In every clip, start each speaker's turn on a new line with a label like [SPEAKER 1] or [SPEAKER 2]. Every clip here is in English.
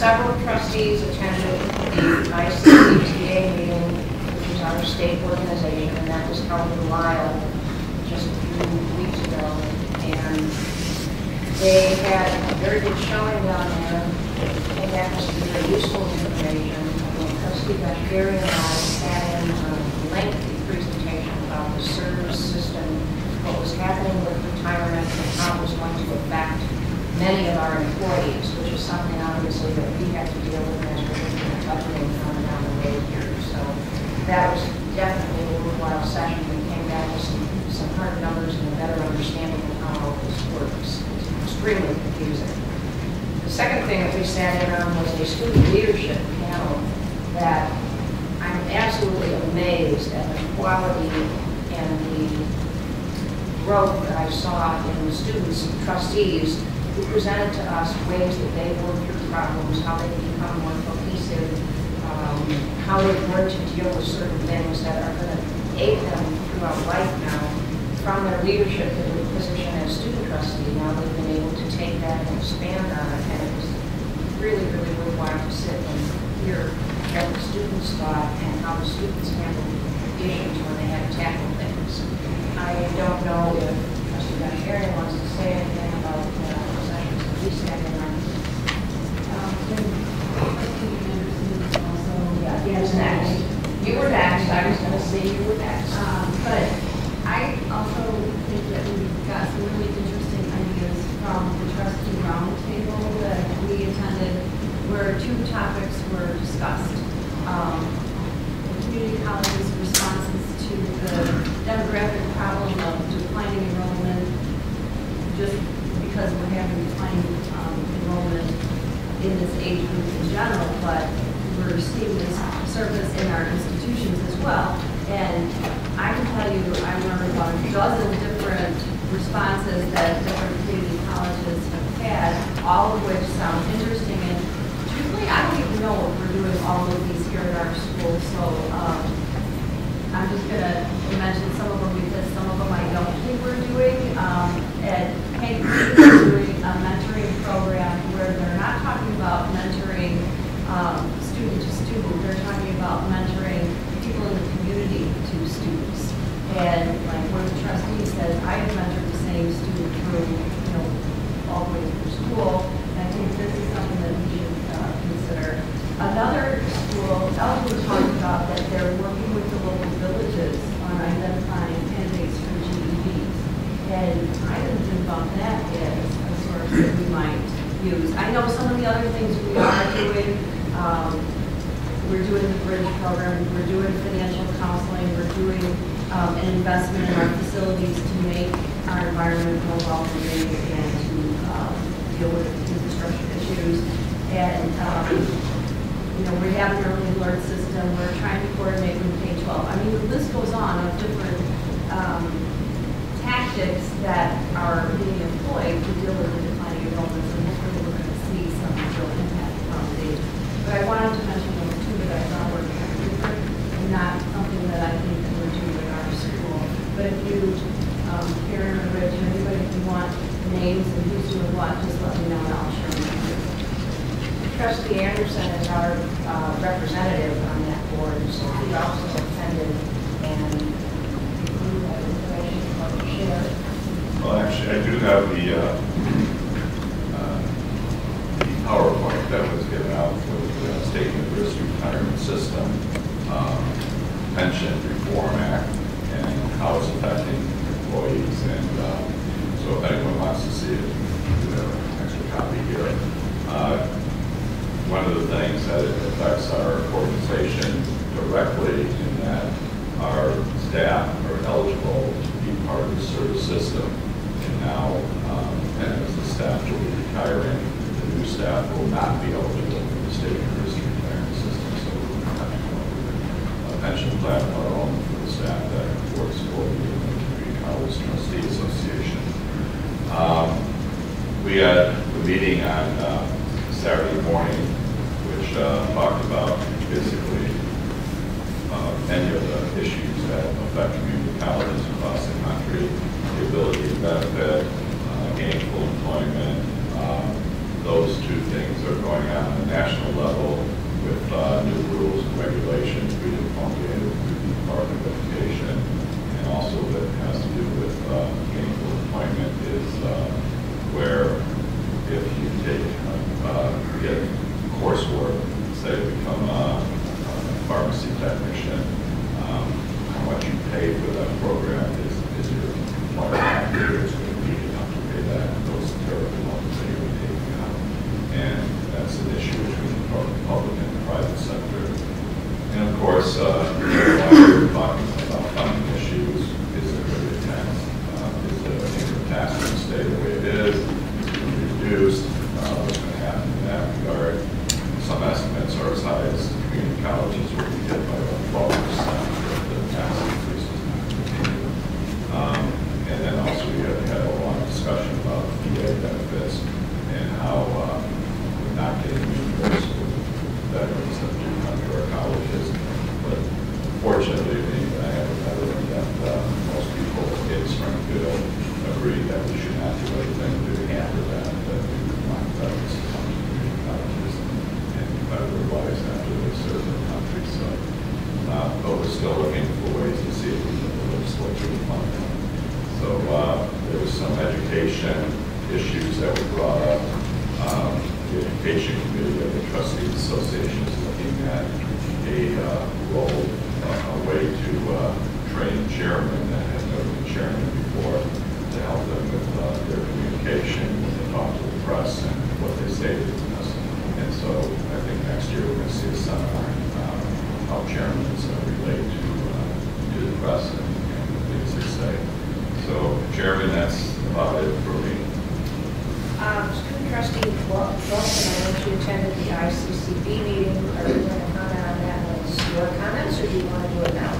[SPEAKER 1] Several trustees attended the ICCTA meeting, which is our state organization, and that was held in Lyle just a few weeks ago. And they had a very good showing down there. Came back with some very useful information. Trustee Bashiri and I had in a lengthy presentation about the service system, what was happening with retirement, and how it was going to affect many of our employees, which is something obviously that we have to deal with as we're looking at budgeting coming down the road here. So that was definitely a worthwhile session. We came back with some hard numbers and a better understanding of how all this works. It's extremely confusing. The second thing that we sat in on was a student leadership panel that I'm absolutely amazed at the quality and the growth that I saw in the students and trustees who presented to us ways that they work through problems, how they can become more cohesive, how they've learned to deal with certain things that are going to aid them throughout life now. From their leadership position as student trustee, now they've been able to take that and expand on it, and it was really, really worthwhile to sit and hear what the students thought and how the students handled issues when they had to tackle things. I don't know if Trustee Bashiri wants to say anything about the sessions that we sat in on. Yes, next. You were next. I was going to say you were next.
[SPEAKER 2] But I also think that we got some really interesting ideas from the trustee roundtable that we attended, where two topics were discussed. The community colleges' responses to the demographic problem of declining enrollment, just because we're having declining enrollment in this age group in general, but we're seeing this surface in our institutions as well. And I can tell you, I learned about a dozen different responses that different community colleges have had, all of which sound interesting. And truthfully, I don't even know if we're doing all of these here at our school. So I'm just going to mention some of them because some of them I don't think we're doing. At Hank is doing a mentoring program where they're not talking about mentoring student to student. They're talking about mentoring people in the community to students. And like one of the trustees says, I have mentored the same student through, all the way through school. And I think this is something that we should consider. Another school, Elgin talked about that they're working with the local villages on identifying candidates for GEDs. And I didn't think about that as a source that we might use. I know some of the other things we are doing. We're doing the bridge program, we're doing financial counseling, we're doing an investment in our facilities to make our environment more welcoming and to deal with infrastructure issues. And we have an early alert system. We're trying to coordinate with K-12. I mean, the list goes on of different tactics that are being employed to deal with the declining enrollments, and hopefully we're going to see some real impact from these. But I wanted to mention those two that I thought were kind of different and not something that I think that we're doing in our school. But if you, Karen or Rich, or anybody, if you want names and who's doing what, just let me know and I'll share them with you.
[SPEAKER 1] Trustee Anderson is our representative on that board, so he also attended and you have information you want to share.
[SPEAKER 3] Well, actually, I do have the PowerPoint that was given out for the State University Retirement System Pension Reform Act and how it's affecting employees. And so if anyone wants to see it, you have an extra copy here. One of the things that it affects our organization directly in that our staff are eligible to be part of the service system. And now, and as the staff will be retiring, the new staff will not be eligible for the State University Retirement System. So we're going to have to come up with a pension plan of our own for the staff that works for the Community College Trustee Association. We had a meeting on Saturday morning, which talked about basically many of the issues that affect community colleges across the country, the ability to benefit, gainful employment. Those two things are going on at the national agreed that we should not do anything to hamper that, that we would want veterans to come to community colleges and be otherwise after they serve their country. So, but we're still looking for ways to see if we can legislature to fund that. So there was some education issues that were brought up. The Education Committee of the Trustees Association is looking at a way to train chairmen that have never been chairman before to help them with their communication when they talk to the press and what they say to us. And so I think next year we're going to see a seminar on how chairmen relate to the press and the things they say. So, Chairman, that's about it for me.
[SPEAKER 1] Student trustee Wilson, I know you attended the ICCB meeting. Are you going to comment on that as your comments, or do you want to do it now?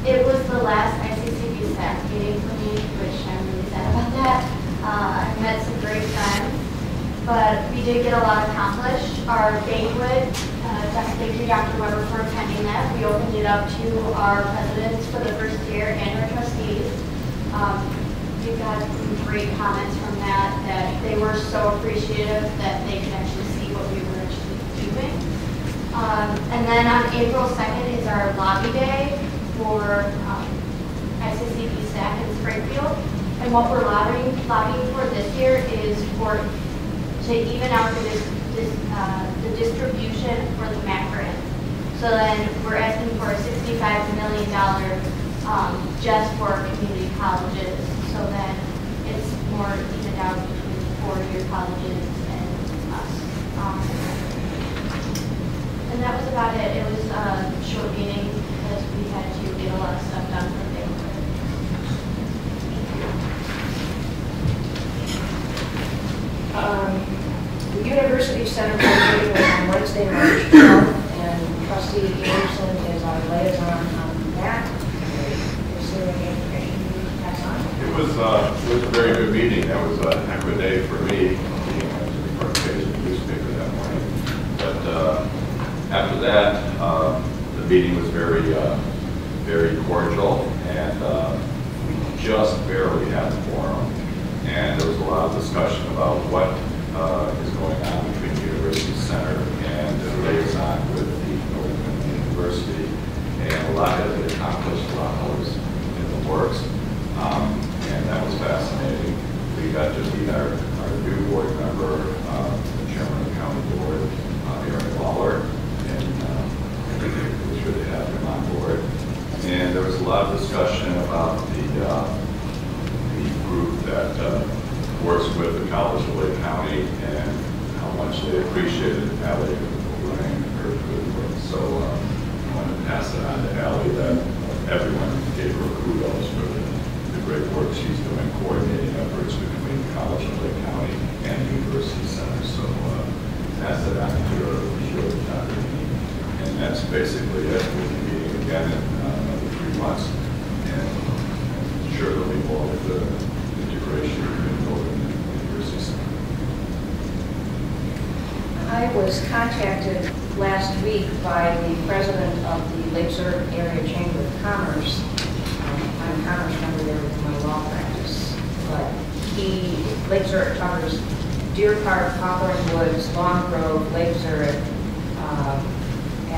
[SPEAKER 4] It was the last ICCB staff meeting for me, which I'm really sad about that. I met some great friends, but we did get a lot accomplished. Our banquet, thank you, Dr. Weber, for attending that. We opened it up to our presidents for the first year and our trustees. We got some great comments from that they were so appreciative that they could actually see what we were actually doing. And then on April 2nd is our lobby day for ICCB staff in Springfield. And what we're lobbying for this year is to even out the distribution for the MAC grant. So then we're asking for a $65 million just for community colleges. So then it's more evened out between four-year colleges and us. And that was about it. It was a short meeting because we had to get a lot of stuff done for the banquet.
[SPEAKER 1] The University Center meeting was on Wednesday, March 12th, and Trustee Anderson is our liaison on that. Is there any information you need to pass on?
[SPEAKER 3] It was a very good meeting. That was a heck of a day for me. Being on the front page of the newspaper that morning. But after that, the meeting was very cordial, and we just barely had the quorum. And there was a lot of discussion about what is going on between the University Center and the liaison with the Open University. And a lot has been accomplished, a lot was in the works. And that was fascinating. We got to meet our new board member, the chairman of the county board, Aaron Waller, and it was really happy to have him on board. And there was a lot of discussion about the group that works with the College of Lake County and how much they appreciated Allie running her good work. So I wanted to pass it on to Allie that everyone gave her kudos for the great work she's doing, coordinating efforts between the College of Lake County and the University Center. So pass it on to her, Dr. Meany. And that's basically it. We'll be meeting again in another 3 months. And I'm sure there'll be more with the integration between Open and the University Center.
[SPEAKER 1] I was contacted last week by the president of the Lake Zurich Area Chamber of Commerce. I'm a commerce member there with my law practice, but Lake Zurich covers Deer Park, Howland Woods, Long Grove, Lake Zurich, and I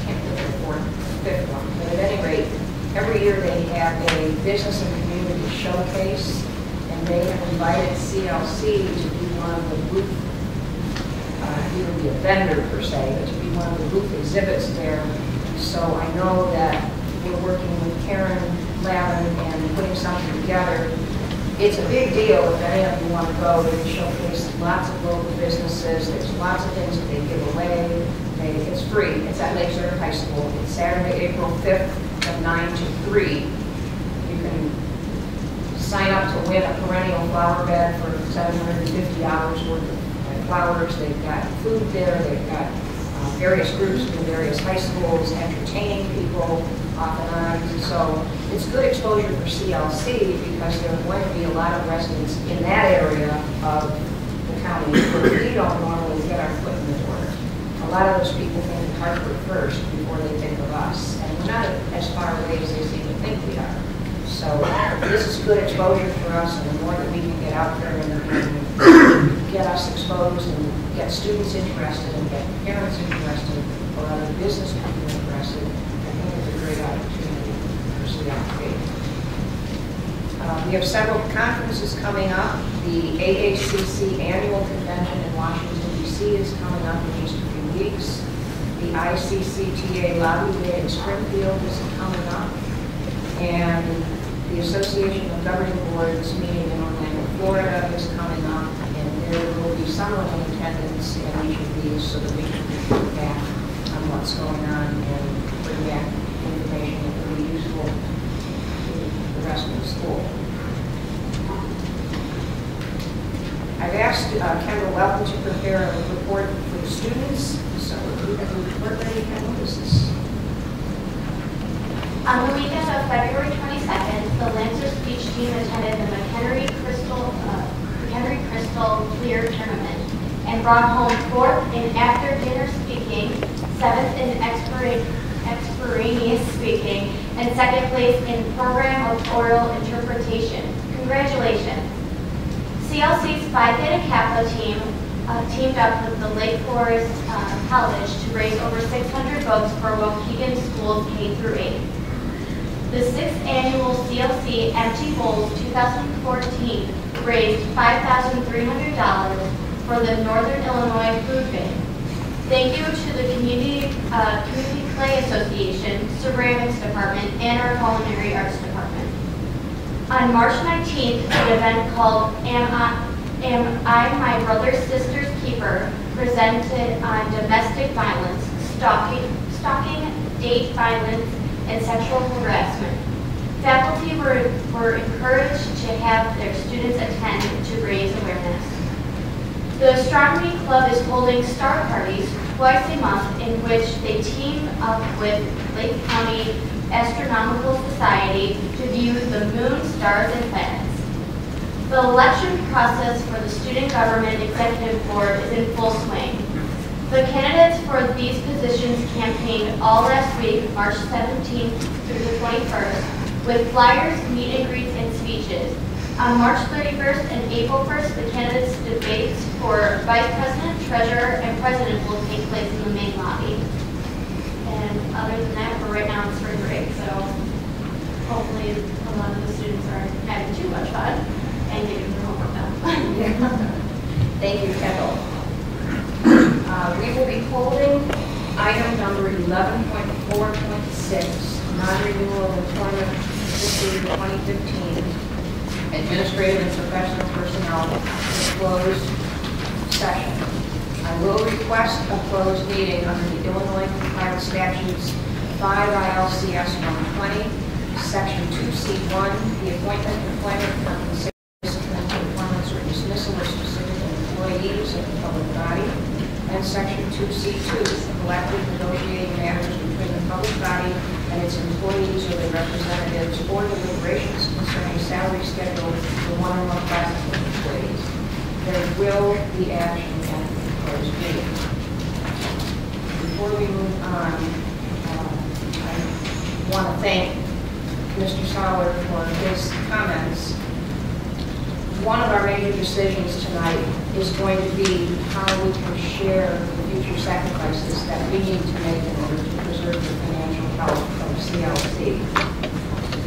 [SPEAKER 1] can't think of the fifth one. But at any rate, every year they have a business and community showcase, and they have invited CLC to be one of the booth, he would be a vendor per se, but to be one of the booth exhibits there. So I know that we're working with Karen Lavin and putting something together. It's a big deal if any of you want to go. They showcase lots of local businesses. There's lots of things that they give away. It's free. It's at Lake Zurich High School. It's Saturday, April 5th from 9 to 3. You can sign up to win a perennial flower bed for $750 worth of flowers. They've got food there. They've got various groups from various high schools entertaining people off and on. So it's good exposure for CLC because there are going to be a lot of residents in that area of the county where we don't normally get our foot in the door. A lot of those people think of Hartford first before they think of us. And we're not as far away as they seem to So this is good exposure for us, and the more that we can get out there and get us exposed and get students interested and get parents interested or other business people interested, I think it's a great opportunity for CLC. We have several conferences coming up. The AACC annual convention in Washington, D.C. is coming up in just a few weeks. The ICCTA Lobby Day in Springfield is coming up. And the Association of Governing Boards meeting in Orlando, Florida is coming up. And there will be someone in attendance at each of these so that we can report back on what's going on and bring back information that will be useful to the rest of the school. I've asked Kendall Welton to prepare a report for the students. So we have a report ready. Kendall, what is this?
[SPEAKER 4] On the weekend of February 22nd, the Lancers beach team attended the McHenry Crystal Clear Tournament and brought home 4th in after-dinner speaking, 7th in extemporaneous speaking, and 2nd place in program of oral interpretation. Congratulations. CLC's Phi Theta Kappa team teamed up with the Lake Forest College to raise over 600 books for Waukegan schools K through 8. The 6th annual CLC Empty Bowls 2014 raised $5,300 for the Northern Illinois Food Bank. Thank you to the Community Clay Association, Ceramics Department, and our Culinary Arts Department. On March 19th, the event called Am I My Brother's Sister's Keeper presented on domestic violence, stalking, date violence, and sexual harassment. Faculty were encouraged to have their students attend to raise awareness. The Astronomy Club is holding star parties twice a month in which they team up with Lake County Astronomical Society to view the moon, stars, and planets. The election process for the Student Government Executive Board is in full swing. The candidates for these positions campaigned all last week, March 17th through the 21st, with flyers, meet and greets, and speeches. On March 31st and April 1st, the candidates' debates for Vice President, Treasurer, and President will take place in the main lobby. And other than that, we're right now in spring break, so hopefully a lot of the students aren't having too much fun and getting their homework done.
[SPEAKER 1] Thank you, Kendall. We will be holding item number 11.4.6, non-renewal of employment fiscal year 2015, administrative and professional personnel, closed session. I will request a closed meeting under the Illinois Compiled Statutes 5 ILCS 120, Section 2C1, the appointment, employment, compensation, performance, or dismissal of specific employees of the public body, and Section 2C2, collective negotiating matters between the public body and its employees or their representatives, or deliberations concerning salary schedule for one or more classes of employees. There will be action at the closed meeting. Before we move on, I want to thank Mr. Sauer for his comments. One of our major decisions tonight is going to be how we can share the future sacrifices that we need to make in order to preserve the financial health of CLC.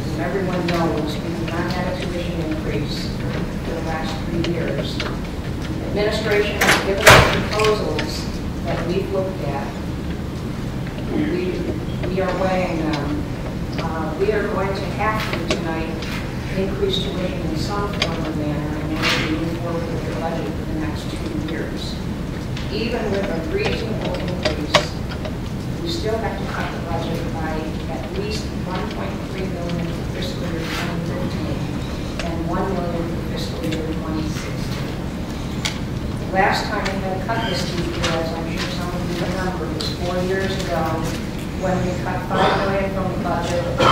[SPEAKER 1] As everyone knows, we have not had a tuition increase for the last 3 years. Administration has given us proposals that we've looked at. We are weighing them. We are going to have to tonight increase tuition in some form or manner in order to move forward with the budget for the next 2 years. Even with a reasonable increase, we still have to cut the budget by at least $1.3 million for fiscal year 2015 and $1 million for fiscal year 2016. Last time we had cut this teacher, as I'm sure some of you remember, was 4 years ago, when we cut $5 million from the budget, we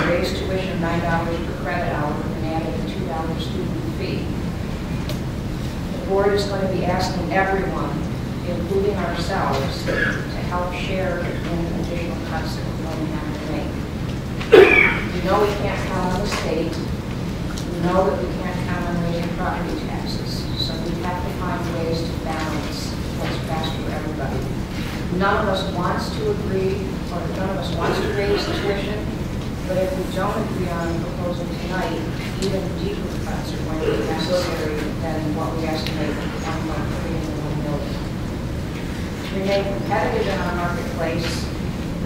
[SPEAKER 1] raised tuition $9 per credit hour and added a $2 student fee. The board is going to be asking everyone, including ourselves, to help share in additional cuts that we're going to have to make. We know we can't count on the state. We know that we can't count on raising property taxes. So we have to find ways to balance what's best for everybody. None of us wants to agree, or none of us wants to raise tuition, but if we don't agree on the proposal tonight, even deeper cuts are going to be necessary than what we estimate at 1.3 million. To remain competitive in our marketplace,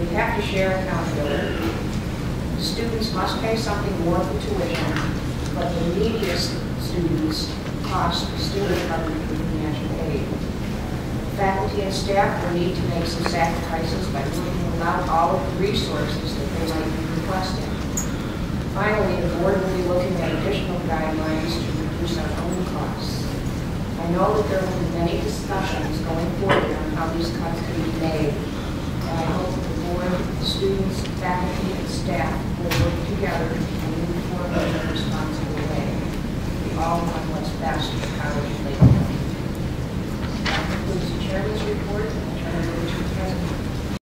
[SPEAKER 1] we have to share accountability. Students must pay something more for tuition, but the neediest students cost the student government through financial aid. Faculty and staff will need to make some sacrifices by working without all of the resources that they might be requesting. Finally, the board will be looking at additional guidelines to reduce our own costs. I know that there will be many discussions going forward on how these cuts can be made, and I hope that the board, students, faculty, and staff will work together and move forward in a responsible way. We all want what's best for college and Lake County. That concludes the chairman's report, and I turn it over to the president.